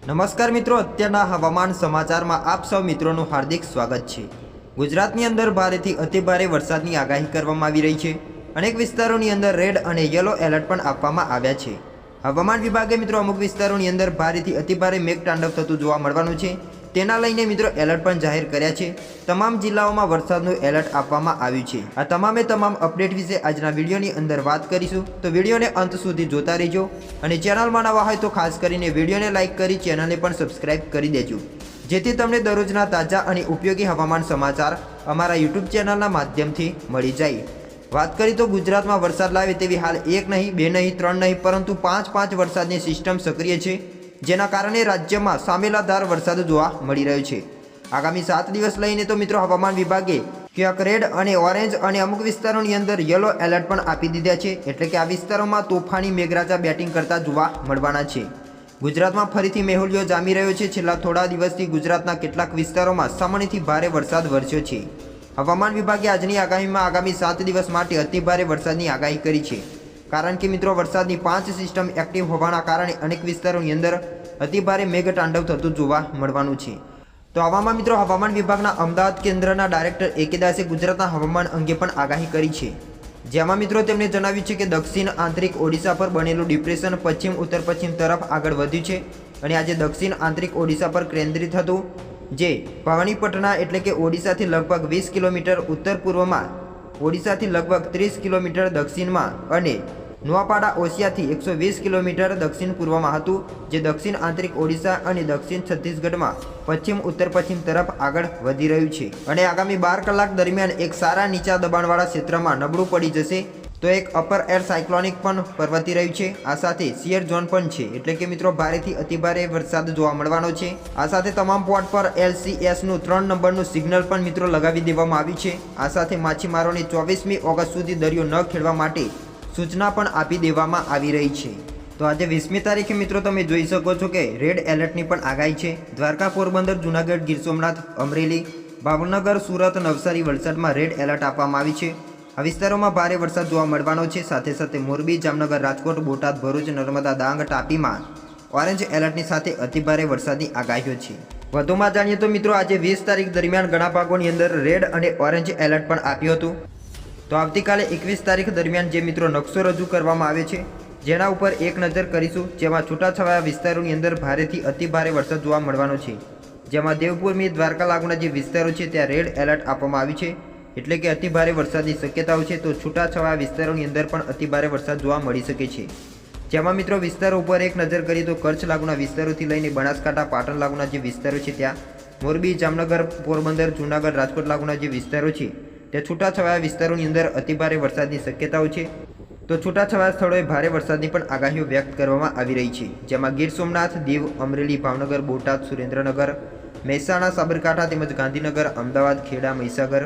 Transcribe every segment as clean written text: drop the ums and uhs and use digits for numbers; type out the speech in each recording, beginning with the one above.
નમસ્કાર મિત્રો, અત્યારના હવામાન સમાચારમાં આપ સૌ મિત્રોનું હાર્દિક સ્વાગત છે। ગુજરાતની અંદર ભારેથી અતિભારે વરસાદની આગાહી કરવામાં આવી રહી છે। અનેક વિસ્તારોની અંદર રેડ અને યલો એલર્ટ પણ આપવામાં આવ્યા છે। હવામાન વિભાગે મિત્રો અમુક વિસ્તારોની અંદર ભારેથી અતિભારે મેઘતાંડવ થતું જોવા મળવાનું છે, તેના લઈને મિત્રો એલર્ટ પણ જાહેર કર્યા છે। તમામ જિલ્લાઓમાં વરસાદનું એલર્ટ આપવામાં આવ્યું છે। આ તમામ અપડેટ વિશે આજના વિડીયોની અંદર વાત કરીશું, તો વિડીયોને અંત સુધી જોતા રહેજો અને ચેનલમાં નવા હોય તો ખાસ કરીને વિડીયોને લાઇક કરી ચેનલને પણ સબસ્ક્રાઇબ કરી દેજો, જેથી તમને દરરોજના તાજા અને ઉપયોગી હવામાન સમાચાર અમારા યુટ્યુબ ચેનલના માધ્યમથી મળી જાય। વાત કરી તો ગુજરાતમાં વરસાદ લાવે તેવી હાલ 1 નહીં 2 નહીં 3 નહીં પરંતુ 5 વરસાદની સિસ્ટમ સક્રિય છે, જેના કારણે રાજ્યમાં સામેલાધાર વરસાદ જોવા મળી રહ્યો છે। આગામી 7 દિવસ લઈને તો મિત્રો હવામાન વિભાગે ક્યાંક રેડ અને ઓરેન્જ અને અમુક વિસ્તારોની અંદર યલો એલર્ટ પણ આપી દીધા છે, એટલે કે આ વિસ્તારોમાં તોફાની મેઘરાજા બેટિંગ કરતા જોવા મળવાના છે। ગુજરાતમાં ફરીથી મેહુલિયો જામી રહ્યો છે। છેલ્લા થોડા દિવસથી ગુજરાતના કેટલાક વિસ્તારોમાં સામાન્યથી ભારે વરસાદ વરસ્યો છે। હવામાન વિભાગે આજની આગાહીમાં આગામી 7 દિવસ માટે અતિભારે વરસાદની આગાહી કરી છે, કારણ કે મિત્રો વરસાદની 5 સિસ્ટમ એક્ટિવ હોવાના કારણે અનેક વિસ્તારોની અંદર અતિભારે મેઘતાંડવ થતું જોવા મળવાનું છે। તો આવામાં મિત્રો હવામાન વિભાગના અમદાવાદ કેન્દ્રના ડાયરેક્ટર એ.કે. દાસે ગુજરાતના હવામાન અંગે પણ આગાહી કરી છે, જેમાં મિત્રો તેમણે જણાવ્યું છે કે દક્ષિણ આંતરિક ઓડિશા પર બનેલું ડિપ્રેશન પશ્ચિમ ઉત્તર પશ્ચિમ તરફ આગળ વધ્યું છે અને આજે દક્ષિણ આંતરિક ઓડિશા પર કેન્દ્રિત હતું, જે ભવાનીપટના એટલે કે ઓડિશાથી લગભગ 20 કિલોમીટર ઉત્તર પૂર્વમાં, ઓડિશાથી લગભગ 30 કિલોમીટર દક્ષિણમાં અને નોઆપાડા ઓસિયાથી 120 કિલોમીટર દક્ષિણ પૂર્વમાં હતું, જે દક્ષિણ આંતરિક ઓડિશા અને દક્ષિણ છત્તીસગઢમાં પશ્ચિમ ઉત્તર પશ્ચિમ તરફ આગળ વધી રહ્યું છે અને આગામી 12 કલાક દરમિયાન એક સારા નીચા દબાણવાળા ક્ષેત્રમાં નબળું પડી જશે, તો એક અપર એર સાયક્લોનિક પણ પરવતી રહ્યું છે। આ સાથે શિયર ઝોન પણ છે, એટલે કે મિત્રો ભારેથી અતિભારે વરસાદ જોવા મળવાનો છે। આ સાથે તમામ પોર્ટ પર LCSનું 3 નંબરનું સિગ્નલ પણ મિત્રો લગાવી દેવામાં આવ્યું છે। આ સાથે માછીમારોને 24મી ઓગસ્ટ સુધી દરિયો ન ખેડવા માટે સૂચના પણ આપી દેવામાં આવી રહી છે। તો આજે 20મી તારીખે મિત્રો તમે જોઈ શકો છો કે રેડ એલર્ટની પણ આગાહી છે। દ્વારકા, પોરબંદર, જૂનાગઢ, ગીર સોમનાથ, અમરેલી, ભાવનગર, સુરત, નવસારી, વલસાડમાં રેડ એલર્ટ આપવામાં આવી છે। આ વિસ્તારોમાં ભારે વરસાદ જોવા મળવાનો છે। સાથે સાથે મોરબી, જામનગર, રાજકોટ, બોટાદ, ભરૂચ, નર્મદા, ડાંગ, તાપીમાં ઓરેન્જ એલર્ટની સાથે અતિભારે વરસાદની આગાહીઓ છે। વધુમાં જાણીએ તો મિત્રો આજે 20 તારીખ દરમિયાન ઘણા ભાગોની અંદર રેડ અને ઓરેન્જ એલર્ટ પણ આપ્યું હતું। તો આવતીકાલે 21 તારીખ દરમિયાન જે મિત્રો નકશો રજૂ કરવામાં આવે છે, જેના ઉપર એક નજર કરીશું, જેમાં છૂટાછવાયા વિસ્તારોની અંદર ભારેથી અતિભારે વરસાદ જોવા મળવાનો છે। જેમાં દેવપુરની દ્વારકા લાગુના જે વિસ્તારો છે ત્યાં રેડ એલર્ટ આપવામાં આવ્યું છે, એટલે કે અતિભારે વરસાદની શક્યતાઓ છે। તો છૂટાછવાયા વિસ્તારોની અંદર પણ અતિભારે વરસાદ જોવા મળી શકે છે। જેમાં મિત્રો વિસ્તારો ઉપર એક નજર કરીએ તો કચ્છ લાગુના વિસ્તારોથી લઈને બનાસકાંઠા, પાટણ લાગુના જે વિસ્તારો છે ત્યાં, મોરબી, જામનગર, પોરબંદર, જૂનાગઢ, રાજકોટ લાગુના જે વિસ્તારો છે ત્યાં છૂટાછવાયા વિસ્તારોની અંદર અતિભારે વરસાદની શક્યતાઓ છે। તો છૂટાછવાયા સ્થળોએ ભારે વરસાદની પણ આગાહીઓ વ્યક્ત કરવામાં આવી રહી છે, જેમાં ગીર સોમનાથ, દીવ, અમરેલી, ભાવનગર, બોટાદ, સુરેન્દ્રનગર, મહેસાણા, સાબરકાંઠા તેમજ ગાંધીનગર, અમદાવાદ, ખેડા, મહીસાગર,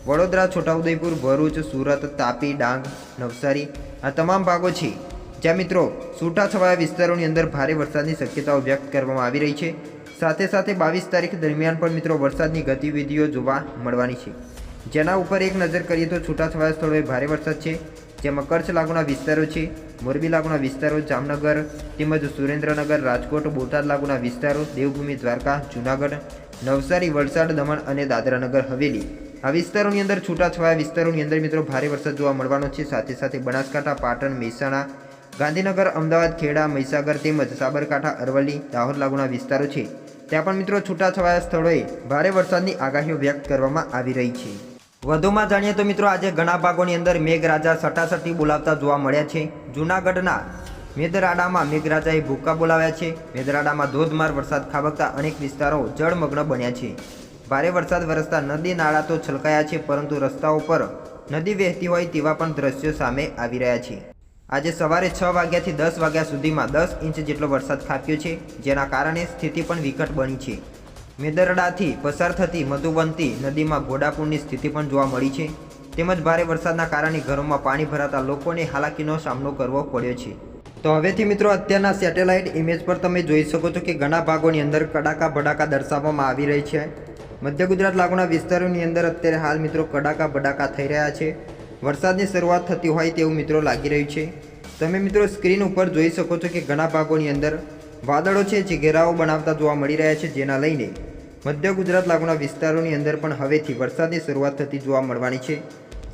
વડોદરા, છોટાઉદેપુર, ભરૂચ, સુરત, તાપી, ડાંગ, નવસારી આ તમામ ભાગો છે જ્યાં મિત્રો છૂટાછવાયા વિસ્તારોની અંદર ભારે વરસાદની શક્યતાઓ વ્યક્ત કરવામાં આવી રહી છે। સાથે સાથે 22 તારીખ દરમિયાન પણ મિત્રો વરસાદની ગતિવિધિઓ જોવા મળવાની છે, જેના ઉપર એક નજર કરીએ તો છૂટાછવાયા સ્થળોએ ભારે વરસાદ છે, જેમાં કચ્છ લાગુના વિસ્તારો છે, મોરબી લાગુના વિસ્તારો, જામનગર તેમજ સુરેન્દ્રનગર, રાજકોટ, બોટાદ લાગુના વિસ્તારો, દેવભૂમિ, દ્વારકા, જૂનાગઢ, નવસારી, વલસાડ, દમણ અને દાદરાનગર હવેલી આ વિસ્તારોની અંદર છૂટાછવાયા વિસ્તારોની અંદર મિત્રો ભારે વરસાદ જોવા મળવાનો છે। સાથે સાથે બનાસકાંઠા, પાટણ, મહેસાણા, ગાંધીનગર, અમદાવાદ, ખેડા, મહીસાગર તેમજ સાબરકાંઠા, અરવલ્લી, દાહોદ લાગુના વિસ્તારો છે ત્યાં પણ મિત્રો છૂટાછવાયા સ્થળોએ ભારે વરસાદની આગાહીઓ વ્યક્ત કરવામાં આવી રહી છે। વધુમાં જાણીએ તો મિત્રો આજે ઘણા ભાગોની અંદર મેઘરાજા સટાસટી બોલાવતા જોવા મળ્યા છે। જૂનાગઢના મેદરાડામાં મેઘરાજાએ ભૂક્કા બોલાવ્યા છે। મેદરાડામાં ધોધમાર વરસાદ ખાબકતા અનેક વિસ્તારો જળમગ્ન બન્યા છે। ભારે વરસાદ વરસતા નદી નાળા તો છલકાયા છે, પરંતુ રસ્તાઓ પર નદી વહેતી હોય તેવા પણ દ્રશ્યો સામે આવી રહ્યા છે। આજે સવારે 6 વાગ્યાથી 10 વાગ્યા સુધીમાં 10 ઇંચ જેટલો વરસાદ ખાબક્યો છે, જેના કારણે સ્થિતિ પણ વિકટ બની છે। મેદરડાથી પસાર થતી મધુવંતી નદીમાં ઘોડાપૂરની સ્થિતિ પણ જોવા મળી છે, તેમજ ભારે વરસાદના કારણે ઘરોમાં પાણી ભરાતા લોકોને હાલાકીનો સામનો કરવો પડ્યો છે। તો હવેથી મિત્રો અત્યારના સેટેલાઇટ ઇમેજ પર તમે જોઈ શકો છો કે ઘણા ભાગોની અંદર કડાકા ભડાકા દર્શાવવામાં આવી રહી છે। મધ્ય ગુજરાત લાગુના વિસ્તારોની અંદર અત્યારે હાલ મિત્રો કડાકા ભડાકા થઈ રહ્યા છે। વરસાદની શરૂઆત થતી હોય તેવું મિત્રો લાગી રહ્યું છે। તમે મિત્રો સ્ક્રીન ઉપર જોઈ શકો છો કે ઘણા ભાગોની અંદર વાદળો છે જે ઘેરાવો બનાવતા જોવા મળી રહ્યા છે, જેના લઈને મધ્ય ગુજરાત લાગુના વિસ્તારોની અંદર પણ હવેથી વરસાદની શરૂઆત થતી જોવા મળવાની છે।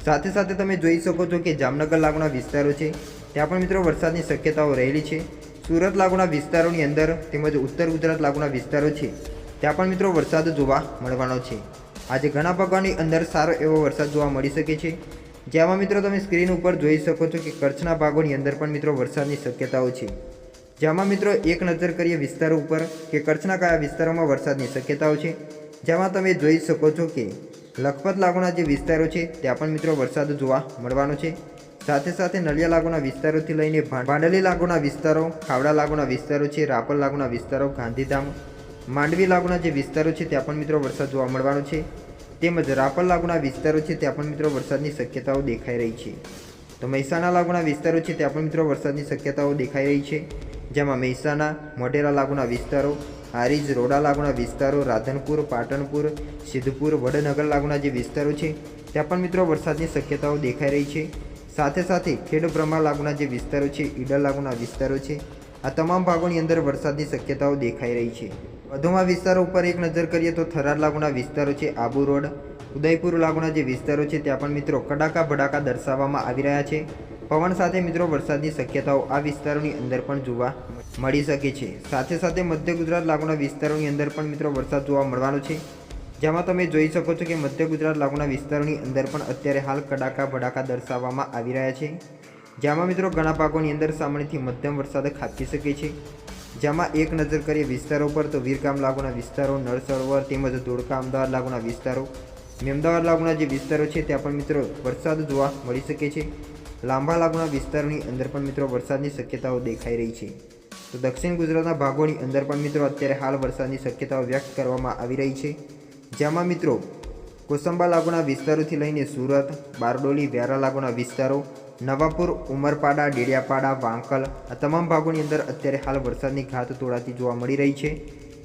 સાથે સાથે તમે જોઈ શકો છો કે જામનગર લાગુના વિસ્તારો છે ત્યાં પણ મિત્રો વરસાદની શક્યતાઓ રહેલી છે। સુરત લાગુના વિસ્તારોની અંદર તેમજ ઉત્તર ગુજરાત લાગુના વિસ્તારો છે ત્યાં પણ મિત્રો વરસાદ જોવા મળવાનો છે। આજે ઘણા ભાગોની અંદર સારો એવો વરસાદ જોવા મળી શકે છે, જેમાં મિત્રો તમે સ્ક્રીન ઉપર જોઈ શકો છો કે કચ્છના ભાગોની અંદર પણ મિત્રો વરસાદની શક્યતાઓ છે। જેમાં મિત્રો એક નજર કરીએ વિસ્તારો ઉપર કે કચ્છના કયા વિસ્તારોમાં વરસાદની શક્યતાઓ છે, જેમાં તમે જોઈ શકો છો કે લખપત લાગુના જે વિસ્તારો છે ત્યાં પણ મિત્રો વરસાદ જોવા મળવાનો છે। સાથે સાથે નલિયા લાગુના વિસ્તારોથી લઈને ભાંડલી લાગુના વિસ્તારો, ખાવડા લાગુના વિસ્તારો છે, રાપર લાગુના વિસ્તારો, ગાંધીધામ, માંડવી લાગુના જે વિસ્તારો છે ત્યાં પણ મિત્રો વરસાદ જોવા મળવાનો છે। તેમજ રાપર લાગુના વિસ્તારો છે ત્યાં પણ મિત્રો વરસાદની શક્યતાઓ દેખાઈ રહી છે। તો મહેસાણા લાગુના વિસ્તારો છે ત્યાં પણ મિત્રો વરસાદની શક્યતાઓ દેખાઈ રહી છે, જેમાં મહેસાણા, મોઢેરા લાગુના વિસ્તારો, હારીજ, રોડા લાગુના વિસ્તારો, રાધનપુર, પાટણપુર, સિદ્ધપુર, વડનગર લાગુના જે વિસ્તારો છે ત્યાં પણ મિત્રો વરસાદની શક્યતાઓ દેખાઈ રહી છે। સાથે સાથે ખેડબ્રહ્મા લાગુના જે વિસ્તારો છે, ઈડર લાગુના વિસ્તારો છે, આ તમામ ભાગોની અંદર વરસાદની શક્યતાઓ દેખાઈ રહી છે। વધુમાં વિસ્તારો ઉપર એક નજર કરીએ તો થરાદ લાગુના વિસ્તારો છે, આબુ રોડ, ઉદયપુર લાગુના જે વિસ્તારો છે ત્યાં પણ મિત્રો કડાકા ભડાકા દર્શાવવામાં આવી રહ્યા છે। પવન સાથે મિત્રો વરસાદની શક્યતાઓ આ વિસ્તારોની અંદર પણ જોવા મળી શકે છે। સાથે સાથે મધ્ય ગુજરાત લાગુના વિસ્તારોની અંદર પણ મિત્રો વરસાદ જોવા મળવાનો છે, જેમાં તમે જોઈ શકો છો કે મધ્ય ગુજરાત લાગુના વિસ્તારોની અંદર પણ અત્યારે હાલ કડાકા ભડાકા દર્શાવવામાં આવી રહ્યા છે, જેમાં મિત્રો ઘણા ભાગોની અંદર સામાન્યથી મધ્યમ વરસાદ ખાબકી શકે છે। જેમાં એક નજર કરીએ વિસ્તારો પર તો વીરગામ લાગુના વિસ્તારો, નળ સરોવર તેમજ ધોળકા અમદાવાદ લાગુના વિસ્તારો, મેમદાવાદ લાગુના જે વિસ્તારો છે ત્યાં પણ મિત્રો વરસાદ જોવા મળી શકે છે। લાંબા લાગુના વિસ્તારોની અંદર પણ મિત્રો વરસાદની શક્યતાઓ દેખાઈ રહી છે। તો દક્ષિણ ગુજરાતના ભાગોની અંદર પણ મિત્રો અત્યારે હાલ વરસાદની શક્યતાઓ વ્યક્ત કરવામાં આવી રહી છે, જેમાં મિત્રો કોસંબા લાગુના વિસ્તારોથી લઈને સુરત, બારડોલી, વ્યારા લાગુના વિસ્તારો, નવાપુર, ઉમરપાડા, ડેડિયાપાડા, વાંકલ આ તમામ ભાગોની અંદર અત્યારે હાલ વરસાદની ઘાત તોડાતી જોવા મળી રહી છે।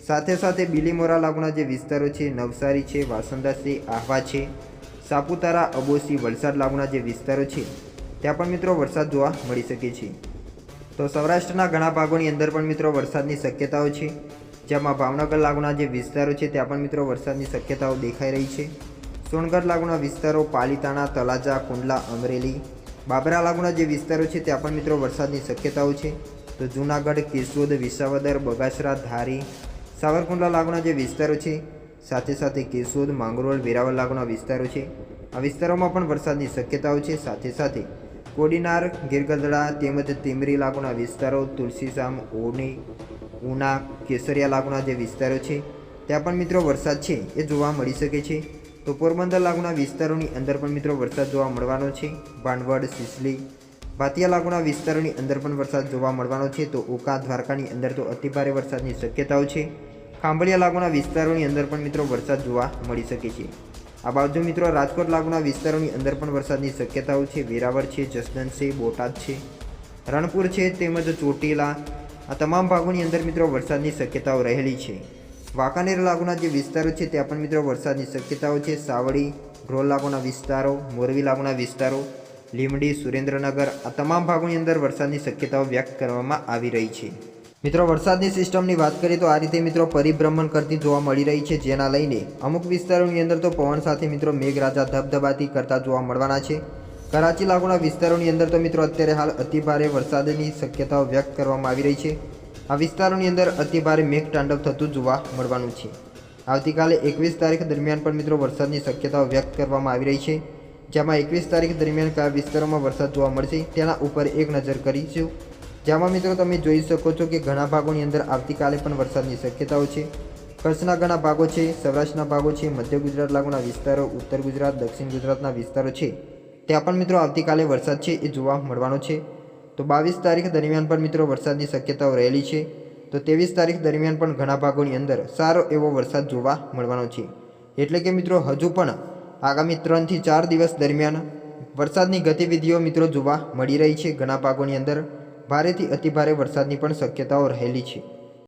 સાથે સાથે બિલીમોરા લાગુના જે વિસ્તારો છે, નવસારી છે, વાસંદા છે, આહવા છે, સાપુતારા, અબોસી, વલસાડ લાગુના જે વિસ્તારો છે ત્યાં પણ મિત્રો વરસાદ જોવા મળી શકે છે। તો સૌરાષ્ટ્રના ઘણા ભાગોની અંદર પણ મિત્રો વરસાદની શક્યતાઓ છે, જેમાં ભાવનગર લાગુના જે વિસ્તારો છે ત્યાં પણ મિત્રો વરસાદની શક્યતાઓ દેખાઈ રહી છે। સોનગઢ લાગુના વિસ્તારો, પાલીતાણા, તળાજા, કુંડલા, અમરેલી, બાબરા લાગુના જે વિસ્તારો છે ત્યાં પણ મિત્રો વરસાદની શક્યતાઓ છે। તો જૂનાગઢ, કેશોદ, વિસાવદર, બગાસરા, ધારી, સાવરકુંડલા લાગુના જે વિસ્તારો છે, સાથે સાથે કેશોદ, માંગરોળ, વેરાવળ લાગુના વિસ્તારો છે, આ વિસ્તારોમાં પણ વરસાદની શક્યતાઓ છે। સાથે સાથે કોડીનાર, ગીરગઢડા તેમજ તીમરી લાગુના વિસ્તારો, તુલસીશામ, ઓની, ઉના, કેસરિયા લાગુના જે વિસ્તારો છે ત્યાં પણ મિત્રો વરસાદ છે એ જોવા મળી શકે છે। તો પોરબંદર લાગુના વિસ્તારોની અંદર પણ મિત્રો વરસાદ જોવા મળવાનો છે। ભાંડવડ, સિસલી, ભાતિયા લાગુના વિસ્તારોની અંદર પણ વરસાદ જોવા મળવાનો છે। તો ઓકા, દ્વારકાની અંદર તો અતિભારે વરસાદની શક્યતાઓ છે। ખાંભળિયા લાગુના વિસ્તારોની અંદર પણ મિત્રો વરસાદ જોવા મળી શકે છે। આ બાજુ મિત્રો રાજકોટ લાગુના વિસ્તારોની અંદર પણ વરસાદની શક્યતાઓ છે। વેરાવળ છે, જસદણ છે, બોટાદ છે, રણપુર છે તેમજ ચોટીલા આ તમામ ભાગોની અંદર મિત્રો વરસાદની શક્યતાઓ રહેલી છે। વાંકાનેર લાગુના જે વિસ્તારો છે ત્યાં પણ મિત્રો વરસાદની શક્યતાઓ છે। સાવડી, ધ્રોલ લાગુના વિસ્તારો, મોરબી લાગુના વિસ્તારો, લીમડી, સુરેન્દ્રનગર આ તમામ ભાગોની અંદર વરસાદની શક્યતાઓ વ્યક્ત કરવામાં આવી રહી છે। મિત્રો વરસાદની સિસ્ટમની વાત કરીએ તો આ રીતે મિત્રો પરિભ્રમણ કરતી જોવા મળી રહી છે, જેના લઈને અમુક વિસ્તારોની અંદર તો પવન સાથે મિત્રો મેઘરાજા ધબધબાતી કરતા જોવા મળવાના છે। કરાચી લાગુના વિસ્તારોની અંદર તો મિત્રો અત્યારે હાલ અતિભારે વરસાદની શક્યતાઓ વ્યક્ત કરવામાં આવી રહી છે। આ વિસ્તારોની અંદર અતિભારે મેઘતાંડવ થતું જોવા મળવાનું છે। આવતીકાલે 21 તારીખ દરમિયાન પણ મિત્રો વરસાદની શક્યતાઓ વ્યક્ત કરવામાં આવી રહી છે, જેમાં 21 તારીખ દરમિયાન કયા વિસ્તારોમાં વરસાદ જોવા મળશે તેના ઉપર એક નજર કરીશું। જેમાં મિત્રો તમે જોઈ શકો છો કે ઘણા ભાગોની અંદર આવતીકાલે પણ વરસાદની શક્યતાઓ છે। કચ્છના ઘણા ભાગો છે, સૌરાષ્ટ્રના ભાગો છે, મધ્ય ગુજરાત લાગુના વિસ્તારો, ઉત્તર ગુજરાત, દક્ષિણ ગુજરાતના વિસ્તારો છે ત્યાં પણ મિત્રો આવતીકાલે વરસાદ છે એ જોવા મળવાનો છે। તો 22 તારીખ દરમિયાન પણ મિત્રો વરસાદની શક્યતાઓ રહેલી છે। તો 23 તારીખ દરમિયાન પણ ઘણા ભાગોની અંદર સારો એવો વરસાદ જોવા મળવાનો છે। એટલે કે મિત્રો હજુ પણ આગામી 3 થી 4 દિવસ દરમિયાન વરસાદની ગતિવિધિઓ મિત્રો જોવા મળી રહી છે। ઘણા ભાગોની અંદર ભારેથી અતિભારે વરસાદની પણ શક્યતાઓ રહેલી છે।